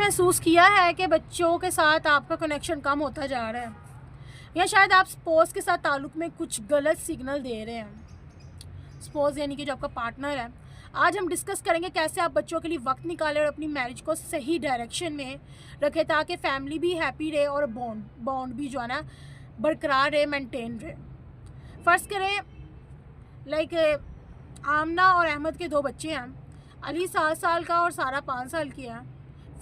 महसूस किया है कि बच्चों के साथ आपका कनेक्शन कम होता जा रहा है, या शायद आप स्पोर्ट्स के साथ ताल्लुक़ में कुछ गलत सिग्नल दे रहे हैं? स्पोर्ट्स यानी कि जो आपका पार्टनर है। आज हम डिस्कस करेंगे कैसे आप बच्चों के लिए वक्त निकालें और अपनी मैरिज को सही डायरेक्शन में रखें, ताकि फैमिली भी हैप्पी रहे और बॉन्ड भी जो है ना बरकरार रहे, मेंटेन रहे। फ़र्ज़ करें लाइक आमना और अहमद के 2 बच्चे हैं। अली 7 साल का और सारा 5 साल की है।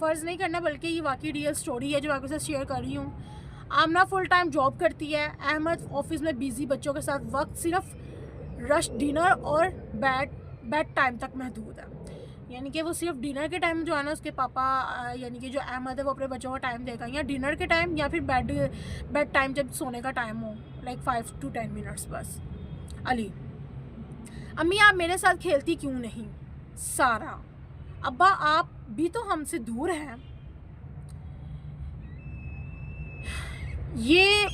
फ़र्ज़ नहीं करना, बल्कि ये वाकई रियल स्टोरी है जो आपके साथ शेयर कर रही हूँ। आमना फुल टाइम जॉब करती है, अहमद ऑफिस में बिज़ी, बच्चों के साथ वक्त सिर्फ रश डिनर और बेड टाइम तक महदूद है। यानी कि वो सिर्फ डिनर के टाइम जो है ना उसके पापा यानी कि जो अहमद है वो अपने बच्चों का टाइम देगा, या डिनर के टाइम या फिर बेड टाइम जब सोने का टाइम हो, लाइक 5 to 10 मिनट्स बस। अली: अम्मी आप मेरे साथ खेलती क्यों नहीं? सारा: अब्बा आप भी तो हमसे दूर हैं। ये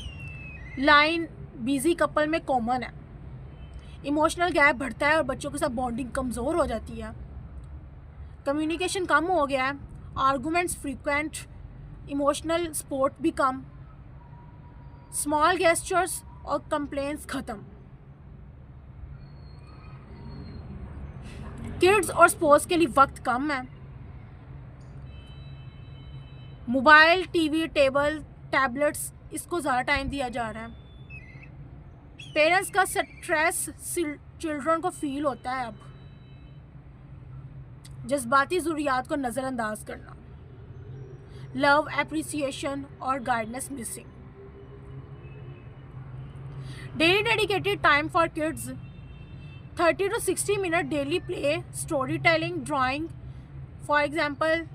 लाइन बिजी कपल में कॉमन है। इमोशनल गैप बढ़ता है और बच्चों के साथ बॉन्डिंग कमज़ोर हो जाती है। कम्युनिकेशन कम हो गया है, आर्गूमेंट्स फ्रीक्वेंट, इमोशनल सपोर्ट भी कम, स्मॉल गेस्चर्स और कंप्लेंट्स ख़त्म। किड्स और स्पोर्ट्स के लिए वक्त कम है। मोबाइल, टीवी, टैबलेट्स, इसको ज़्यादा टाइम दिया जा रहा है। पेरेंट्स का स्ट्रेस चिल्ड्रन को फील होता है। अब जज्बाती ज़रूरियात को नज़रअंदाज करना, लव, एप्रिसिएशन और guidance missing. Daily dedicated time for kids 30 to 60 minute daily play, story telling, drawing, for example